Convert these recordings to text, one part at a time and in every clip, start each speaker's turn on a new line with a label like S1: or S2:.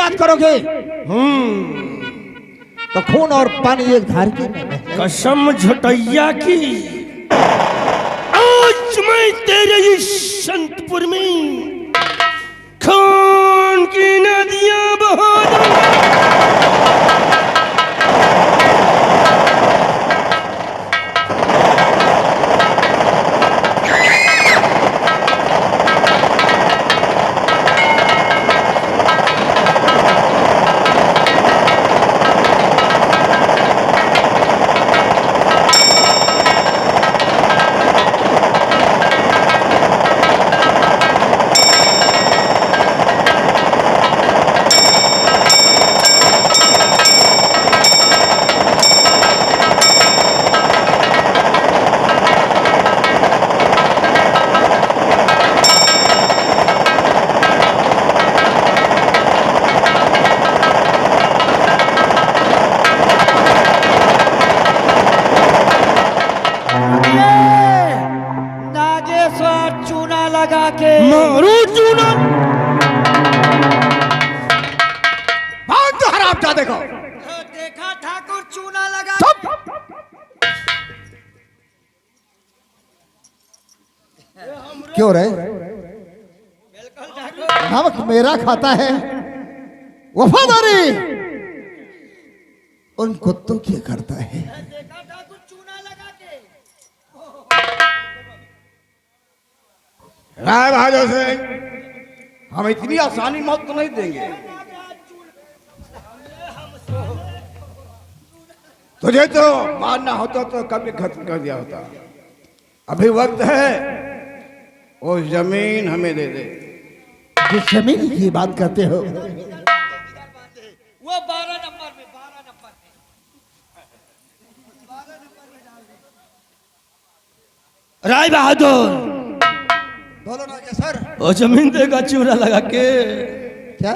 S1: बात करोगे? तो खून और पानी एक धार की
S2: कसम झुटैया की, आज मैं तेरे इस संतपुर में खून की नदियां बहा दूंगा। मारो चूना।
S1: बहुत तो हराम जा देखो।
S3: देखा ठाकुर चूना लगा।
S1: क्यों रे? नमक मेरा खाता है, वफादारी उन कुत्तों की करता है।
S3: देखा ठाकुर चूना लगा के।
S4: राय बहादुर सिंह, हम इतनी आसानी मौत तो नहीं देंगे। तुझे तो मारना होता तो कभी खत्म कर दिया होता। अभी वक्त है, वो जमीन हमें दे दे।
S1: जिस जमीन की बात करते हो,
S3: वो 12 नंबर में, 12 नंबर में, 12 नंबर में डाल दे।
S2: राय बहादुर,
S1: बोलो ना सर।
S2: वो जमीन देगा चूरा लगा के?
S1: क्या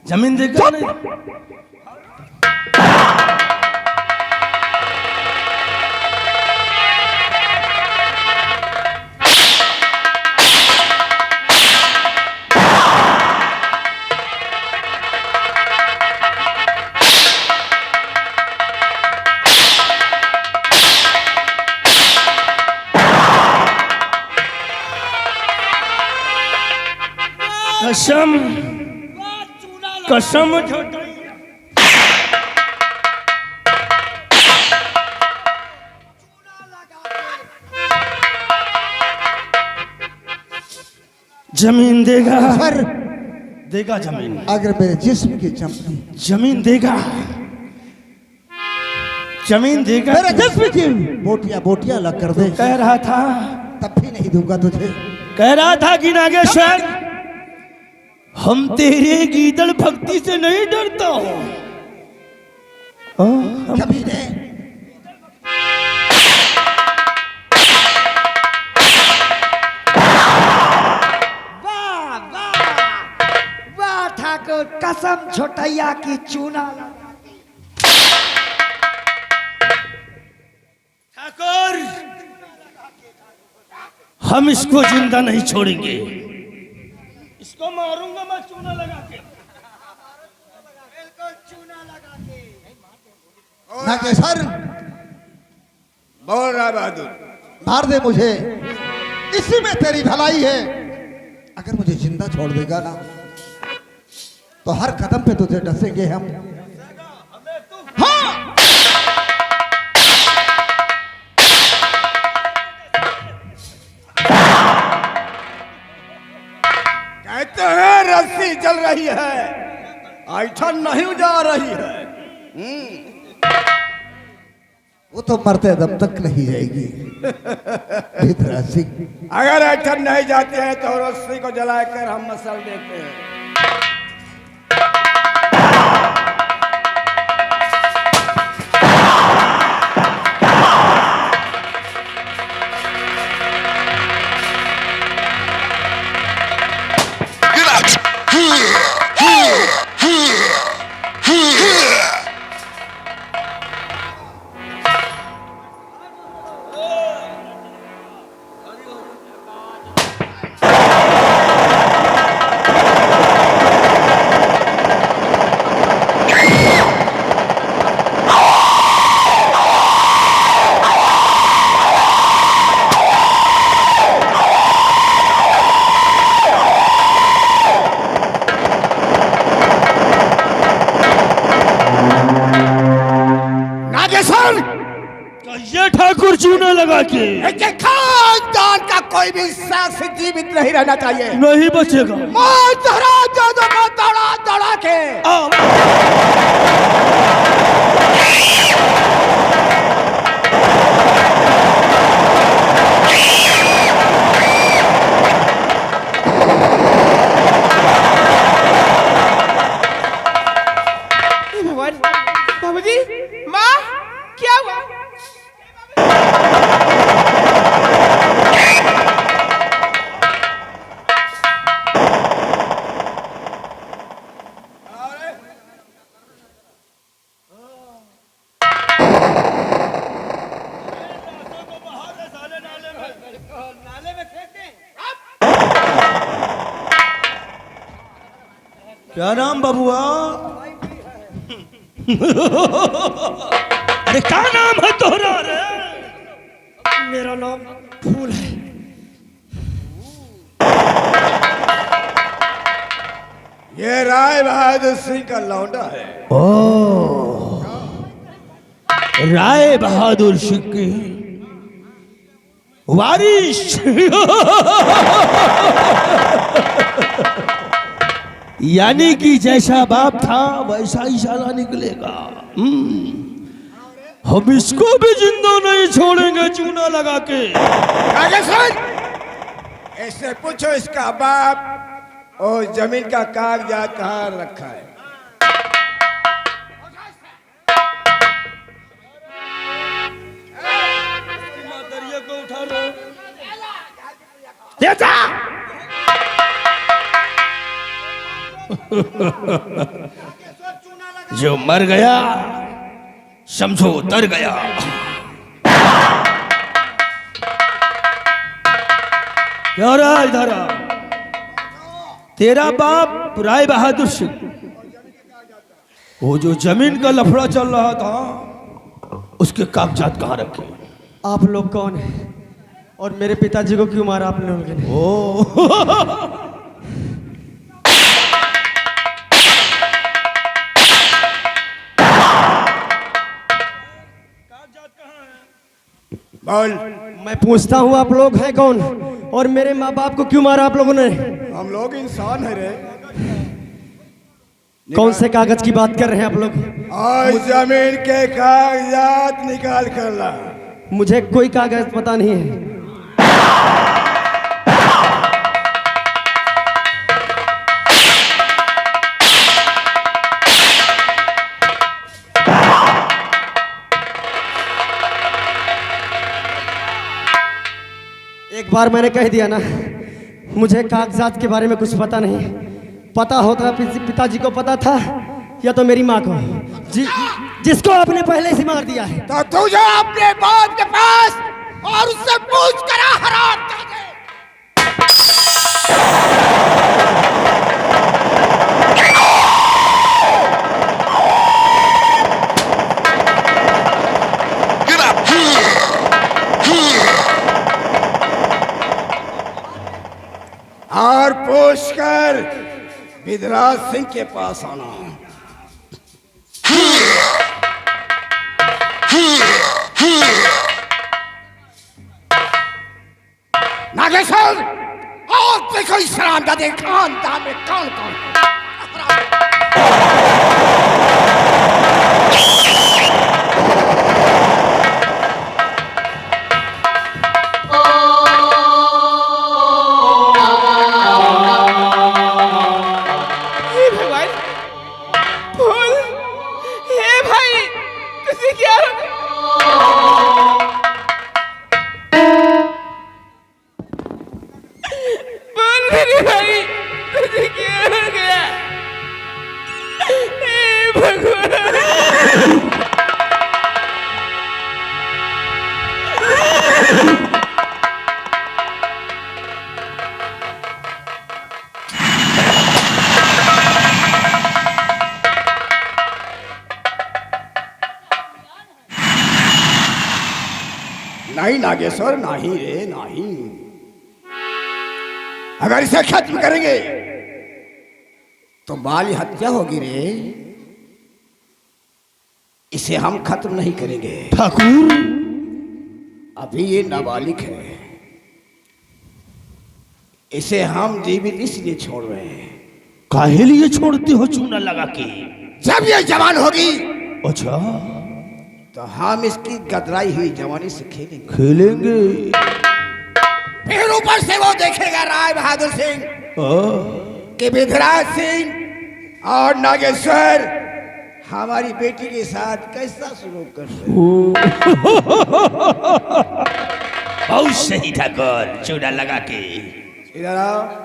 S2: जमीन देगा नहीं? कसम कसम झुटैया। जमीन देगा
S1: सर?
S2: देगा जमीन।
S1: अगर मेरे जिस्म की चमड़ी,
S2: जमीन देगा, जमीन देगा।
S1: मेरे जिस्म की बोटियां बोटियां अलग कर दे।
S2: कह रहा था,
S1: तब भी नहीं दूंगा तुझे।
S2: कह रहा था कि नागेश्वर, हम तेरे गीदड़ भक्ति से नहीं डरता हूं।
S1: कभी नहीं।
S3: वाह वाह वाह ठाकुर, कसम झोटैया की चूना लगा।
S2: ठाकुर, हम इसको जिंदा नहीं छोड़ेंगे। इसको मारूंगा मैं चूना लगा के।
S3: बिल्कुल चूना लगा के।
S1: नागेश्वर,
S4: बोल राय बहादुर।
S1: मार दे मुझे, इसी में तेरी भलाई है। अगर मुझे जिंदा छोड़ देगा ना, तो हर कदम पे तुझे डसेंगे हम। हाँ,
S4: कहते हैं रस्सी चल रही है, ऐठन नहीं जा रही है।
S1: वो तो मरते दम तक नहीं जाएगी।
S4: अगर ऐठन नहीं जाते हैं तो रस्सी को जलाकर हम मसल देते हैं।
S2: के।
S4: इसके खानदान का कोई भी शख्स जीवित नहीं रहना चाहिए।
S2: नहीं बचेगा।
S4: मैं जरा जादू को दौड़ा दौड़ा के
S3: बाबूजी, माँ, क्या हुआ? नाले में फेंक दें।
S2: क्या नाम बबुआ? अरे क्या नाम है तोहरा रे?
S3: मेरा नाम फूल है।
S4: ये राय बहादुर सिंह का लौंडा है।
S2: ओ, राय बहादुर सिंह की वारिस। यानी कि जैसा बाप था वैसा ही साला निकलेगा। हम इसको भी जिंदा नहीं छोड़ेंगे चूना लगा के।
S4: ऐसे पूछो इसका बाप और जमीन का कागजात कहाँ रखा है।
S2: को उठा लो। जो मर गया समझो तर गया। क्या रहा इधर? तेरा बाप राय बहादुर सिंह, वो जो जमीन का लफड़ा चल रहा था उसके कागजात कहाँ रखे?
S3: आप लोग कौन हैं और मेरे पिताजी को क्यों मारा आप लोगों ने?
S2: ओ
S4: बोल।
S3: मैं पूछता हूँ आप लोग हैं कौन और मेरे माँ बाप को क्यों मारा आप लोगों ने?
S4: हम लोग इंसान है रे।
S3: कौन से कागज की बात कर रहे हैं आप लोग?
S4: आज जमीन के कागजात निकाल कर ला।
S3: मुझे कोई कागज पता नहीं है। एक बार मैंने कह दिया ना, मुझे कागजात के बारे में कुछ पता नहीं। पता होता पिताजी को पता था या तो मेरी माँ को, जिसको आपने पहले से मार दिया है।
S4: तो तू जा अपने बाप के पास और उससे पूछ कर हराम कर दे। और पूछकर विधराज सिंह के पास आना। नागेश्वर, और देखो इस हरामजादे खानदान में कौन कौन है। नहीं नागेश्वर, नहीं रे नहीं। अगर इसे खत्म करेंगे तो बाली हत्या होगी रे। इसे हम खत्म नहीं करेंगे।
S2: ठाकुर,
S4: अभी ये नाबालिग है, इसे हम जीवित इसलिए छोड़ रहे हैं।
S2: काहे लिए छोड़ते हो चूना लगा के?
S4: जब ये जवान होगी
S2: अच्छा,
S4: तो हम इसकी गदराई हुई जवानी से खेलेंगे।
S2: खेलेंगे?
S4: फिर ऊपर से वो देखेगा राय बहादुर सिंह कि विधराज सिंह और नागेश्वर हमारी बेटी के साथ कैसा सलूक कर रहे हैं।
S2: बहुत सही ठाकुर, चूना लगा के।
S4: इधर आओ।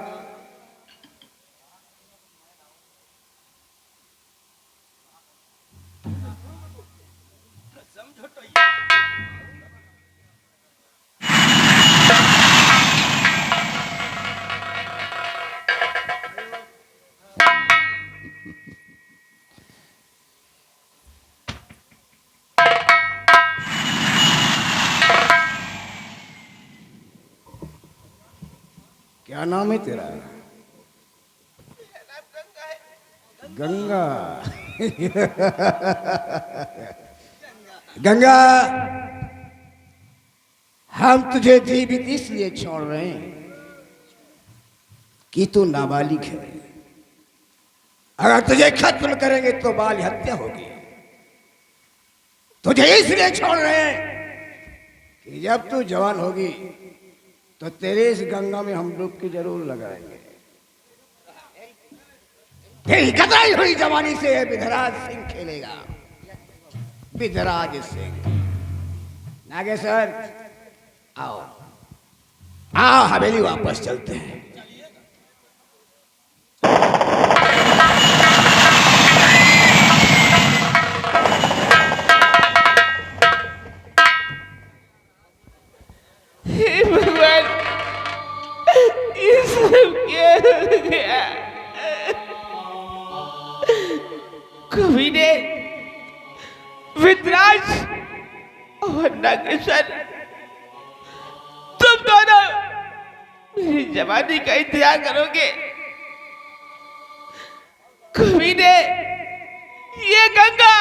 S4: क्या नाम है तेरा? गंगा। गंगा, हम तुझे जीवित इसलिए छोड़ रहे हैं कि तू नाबालिग है। अगर तुझे खत्म करेंगे तो बाल हत्या होगी। तुझे इसलिए छोड़ रहे हैं कि जब तू जवान होगी तो तेरे इस गंगा में हम डुबकी जरूर लगाएंगे। तेरी कतराई हुई जवानी से विधराज सिंह खेलेगा। विधराज सिंह। नागेश्वर, आओ आओ, हवेली वापस चलते हैं।
S5: कवि ने विधराज और नागेश्वर, तुम दोनों मेरी जवानी का इंतजार करोगे। कवि ने ये गंगा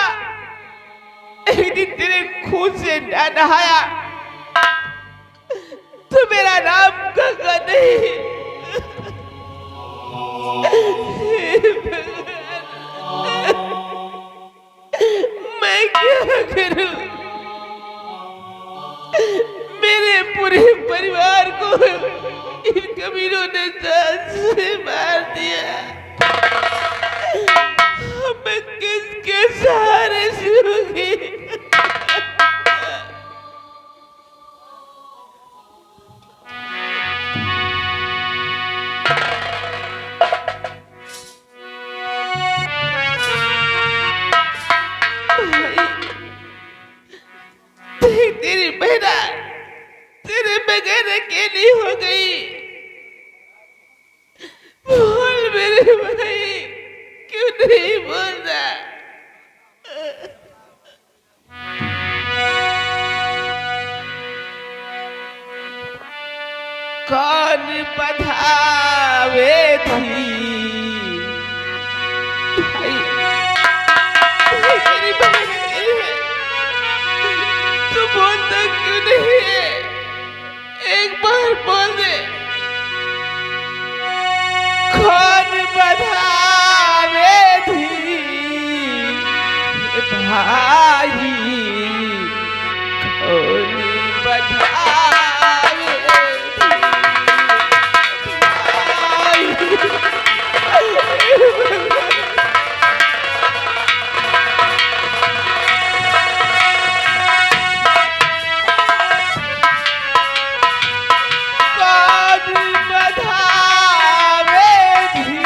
S5: एक दिन तेरे खून से न नहाया तो मेरा नाम गंगा नहीं। मैं क्या करूं? मेरे पूरे परिवार को इन कबीरों ने जान से मार दिया। मैं किसके सहारे जीऊंगी? तेरी बहना तेरे बगैर अकेली हो गई। बोल मेरे भाई, क्यों नहीं बोलता? कौन बधावे थी भाई, तेरी बहन अकेली है, तू बोलता क्यों नहीं है? एक बार बोल दे। कौन बधावे थी भाई, कौन बधावे थी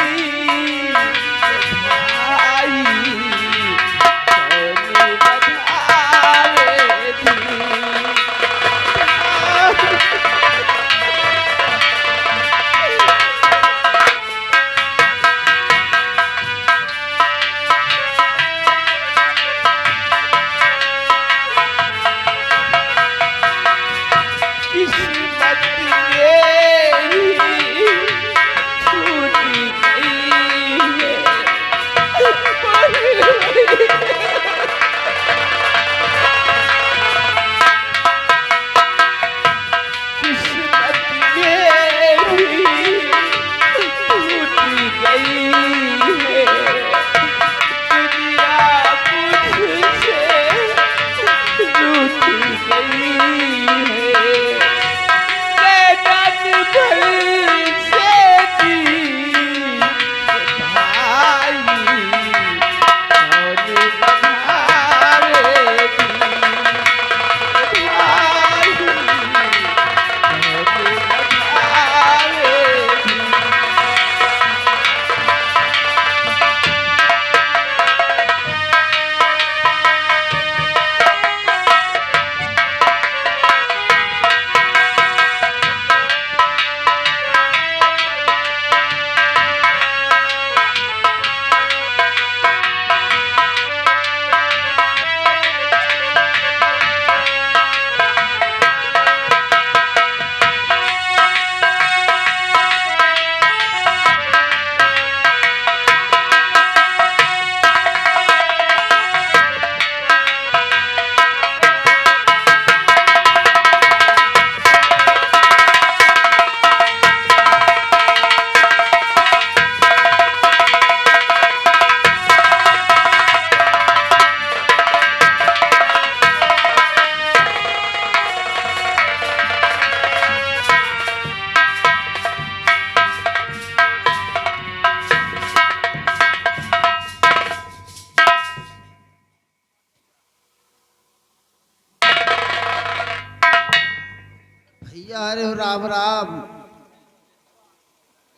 S4: भैया अरे राम राम।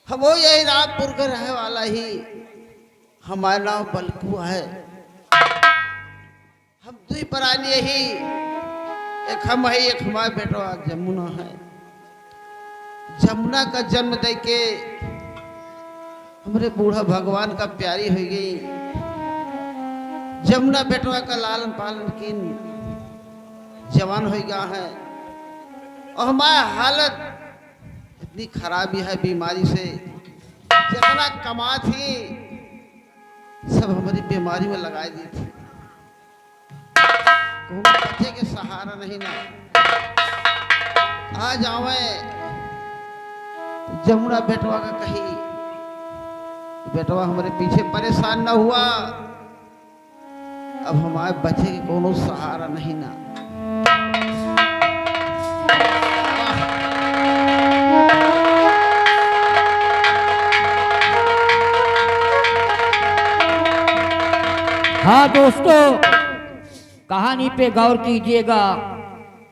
S4: हम वो यही रामपुर के रहे वाला ही। हमारा नाम बलकू है। हम दुई प्राणी ही, एक हम है, एक हमारे बेटवा जमुना है। जमुना का जन्म दे के हमारे बूढ़ा भगवान का प्यारी हो गई। जमुना बेटवा का लालन पालन किन जवान हो गया है। और हमारी हालत इतनी खराबी है बीमारी से, जितना कमा थी सब हमारी बीमारी में लगा दी थी। बच्चे के सहारा नहीं ना। आ जावे जमुना बेटवा का कही, बेटवा हमारे पीछे परेशान ना हुआ। अब हमारे बच्चे के कोनो सहारा नहीं ना।
S6: हाँ दोस्तों, कहानी पे गौर कीजिएगा।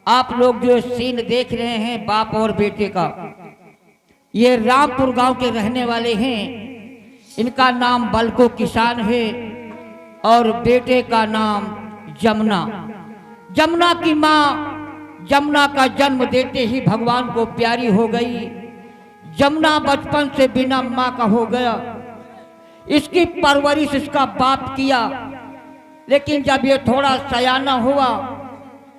S6: आप लोग जो सीन देख रहे हैं बाप और बेटे का, ये रामपुर गांव के रहने वाले हैं। इनका नाम बलको किसान है और बेटे का नाम जमुना। जमुना की माँ जमुना का जन्म देते ही भगवान को प्यारी हो गई। जमुना बचपन से बिना माँ का हो गया। इसकी परवरिश इसका बाप किया, लेकिन जब ये थोड़ा सयाना हुआ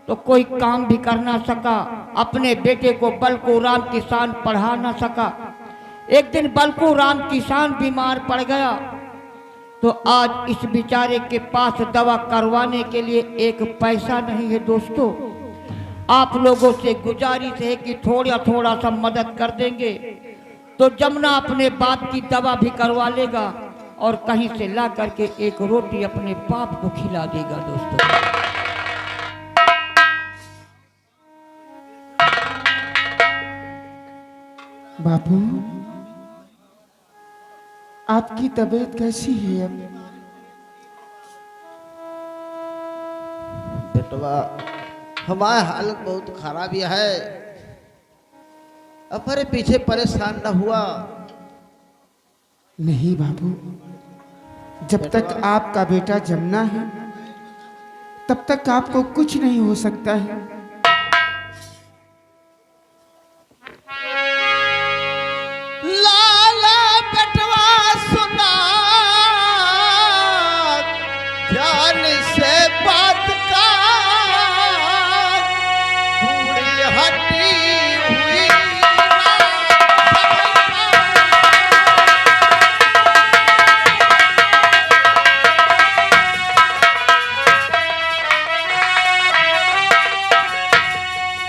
S6: तो कोई काम भी कर ना सका। अपने बेटे को बलको राम किसान पढ़ा ना सका। एक दिन बलको राम किसान बीमार पड़ गया तो आज इस बेचारे के पास दवा करवाने के लिए एक पैसा नहीं है। दोस्तों, आप लोगों से गुजारिश है कि थोड़ा थोड़ा सा मदद कर देंगे तो जमुना अपने बाप की दवा भी करवा लेगा और कहीं से ला करके एक रोटी अपने बाप को खिला देगा। दोस्तों,
S5: बापू, आपकी तबीयत कैसी है अब?
S4: बेटवा हमारी हालत बहुत खराब है। हमारे पीछे परेशान न हुआ।
S5: नहीं बाबू, जब तक आपका बेटा जमुना है तब तक आपको कुछ नहीं हो सकता है।
S4: लाला बेटवा सुना ध्यान से बात का, बूढ़ी हटी हुई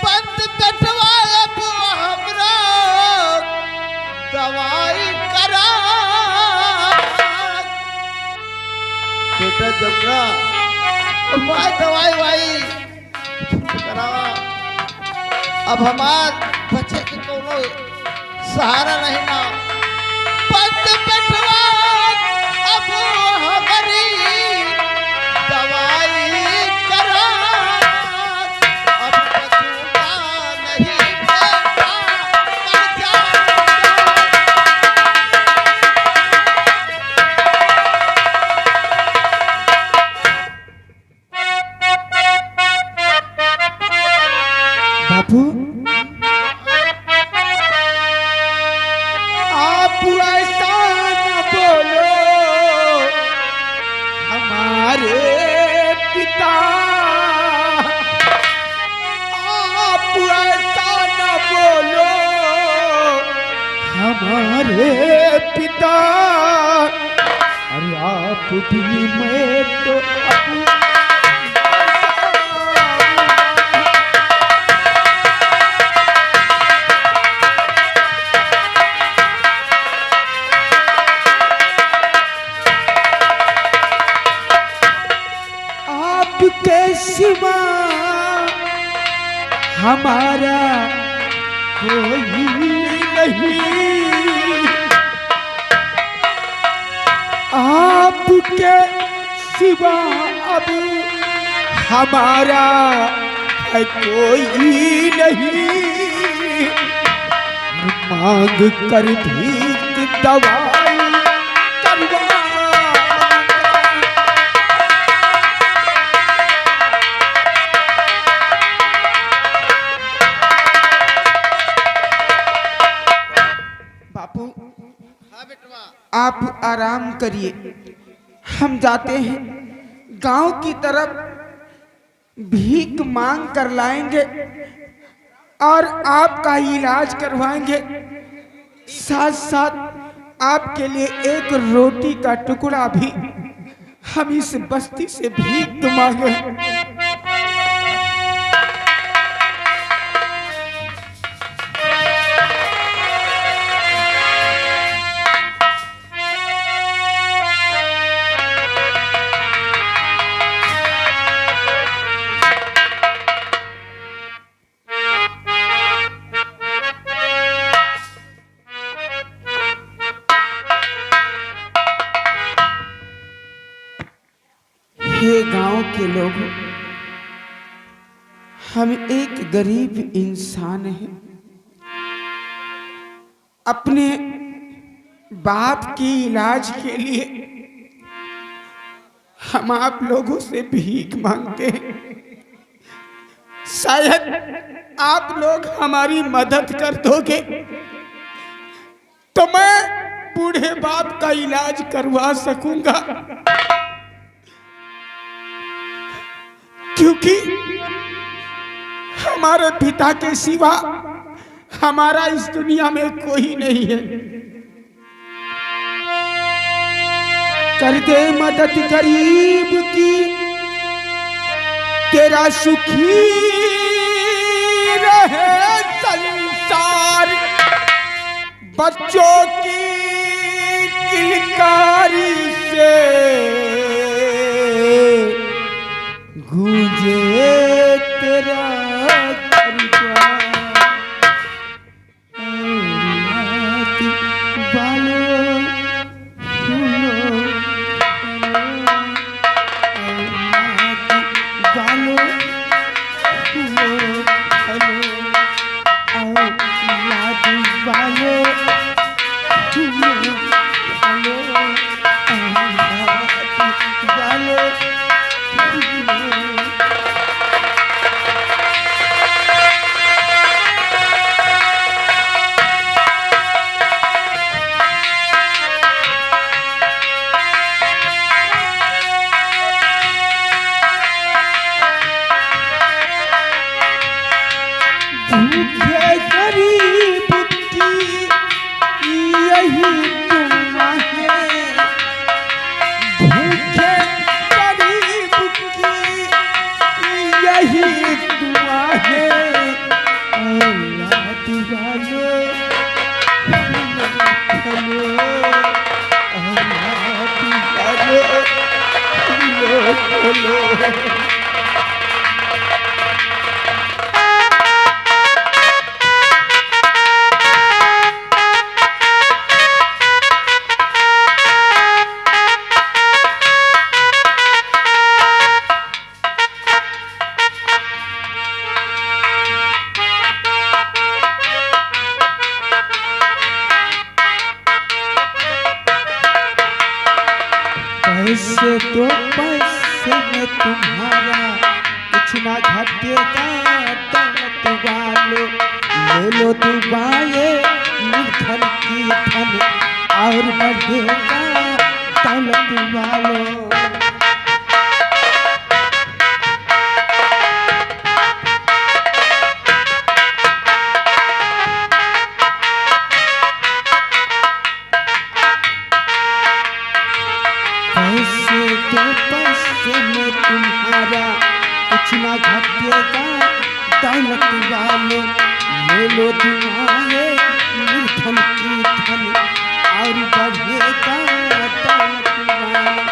S4: बंद बेटवा हमरा दवाई करा। बेटा जमुना भाई दवाई वाई करा। अब हमार बच्चे के कोनो सहारा नहीं ना। बंद बेटवा अब हमारी दवाई करा। अब बचूंगा नहीं बेटा, मर जाऊंगा।
S5: बापू, आप ऐसा न बोलो हमारे पिता। आप ऐसा न बोलो हमारे पिता। अरे आप भी मैं तो अब आपके सिवा हमारा कोई नहीं। आपके सिवा अब हमारा है कोई नहीं।
S3: मांग कर भीख दवाई करवा।
S5: बापू आप आराम करिए, हम जाते हैं गांव की तरफ, भीख मांग कर लाएंगे और आपका इलाज करवाएंगे। साथ साथ आपके लिए एक रोटी का टुकड़ा भी हम इस बस्ती से भीख मांगे। हे गांव के लोगों, हम एक गरीब इंसान हैं। अपने बाप की इलाज के लिए हम आप लोगों से भीख मांगते हैं। शायद आप लोग हमारी मदद कर दोगे तो मैं बूढ़े बाप का इलाज करवा सकूंगा, क्योंकि हमारे पिता के सिवा हमारा इस दुनिया में कोई नहीं है। कर दे मदद गरीब की, तेरा सुखी रहे संसार। बच्चों की किलकारी से गूंजे तेरा दरबार। बालों फूलों बालों फूलों बालों पैसे तो पैसे में तुम्हारा कुछ ना घटेगा। दौलत वालों ले लो दुबाए निर्धन की धन और बढ़ेगा। दौलत वालों पैसे में तुम्हारा कुछ ना घटेगा। दौलत वालों ले लो दुआएं निर्धन की धन और बढ़ेगा। दौलत वालों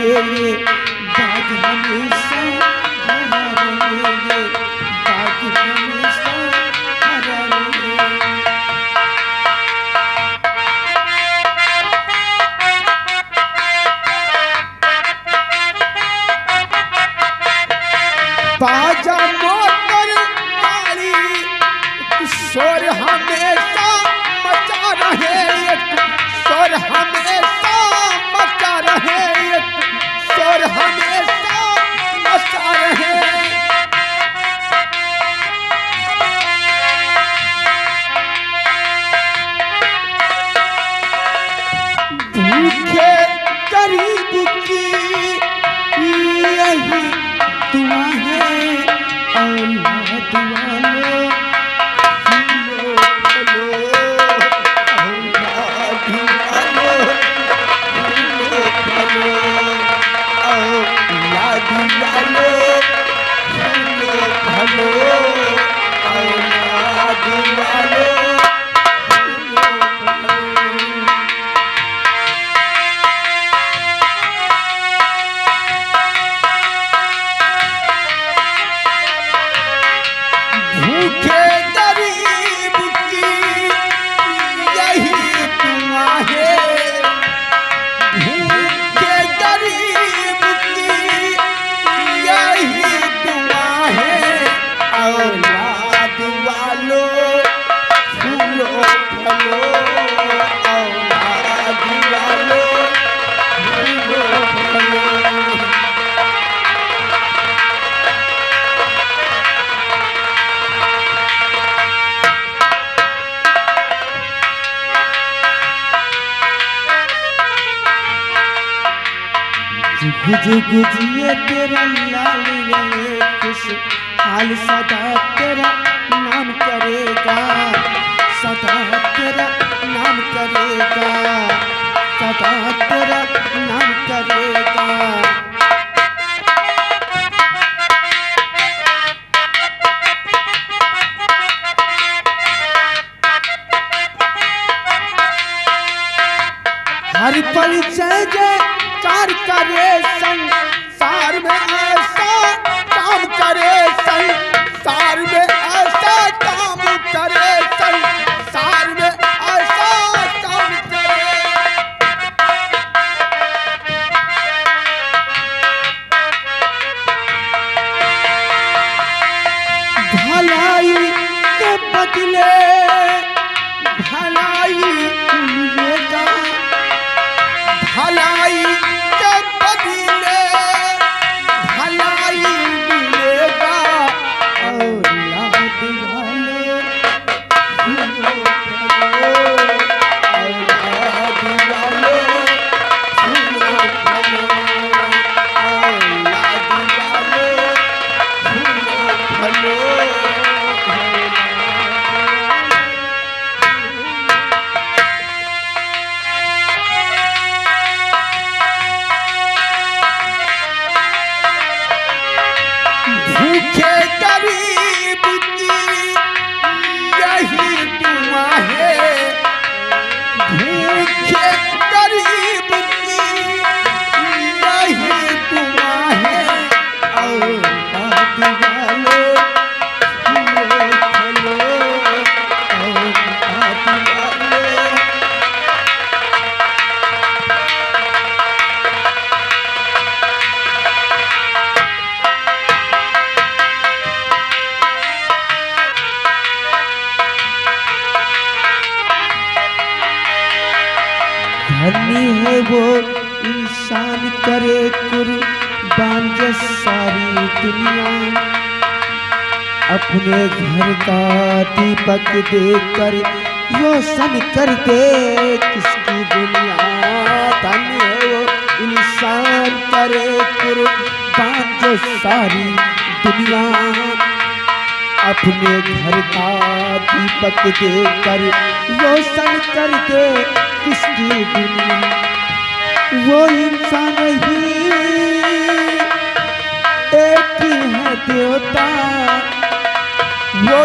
S5: ये दाग हमेशा हरा रहे, ये दाग हमेशा हरा रहे। बाजा मोटर गाड़ी शोर हमेशा मचा रहे, शोर हमेशा मचा रहे, शोर हमेशा मचा रहे। भूखे गरीब की यही दुआ है, औलाद वालों फूलो फलो, औलाद वालों फूलो फलो, औलाद वालों फूलो फलो, औलाद वालों फूलो फलो। भूखे गरीब की यही दुआ है, भूखे गरीब की यही दुआ है, औलाद वालों फूलो फलो, औलाद वालों फूलो फलो। जुग जुग जिए तेरा लाल रहे, खुश हाल सदा तेरा नाम करेगा, सदा तेरा नाम करेगा, सदा तेरा नाम करेगा। हर पल जय जयकार करे, संसार में ऐसा काम करे, संसार में ऐसा काम करे, संसार में ऐसा काम करे। भलाई के बदले भलाई मिलेगा, भलाई के बदले भलाई मिलेगा, औलाद वालों फूलो फलो, औलाद वालों फूलो फलो, औलाद वालों फूलो फलो। भूखे गरीब की यही दुआ है, भूखे गरीब की यही दुआ है, औलाद वालों फूलो फलो, औलाद वालों। धनी है वो इंसान करे कुर्बान जो सारी दुनिया, अपने घर का दीपक देकर रोशन कर दे किसकी दुनिया। धनी है वो इंसान करे कुर्बान जो सारी दुनिया, अपने घर का दीपक देकर रोशन कर दे किसकी दुनिया। वो इंसान ही एक ही है देवता, वो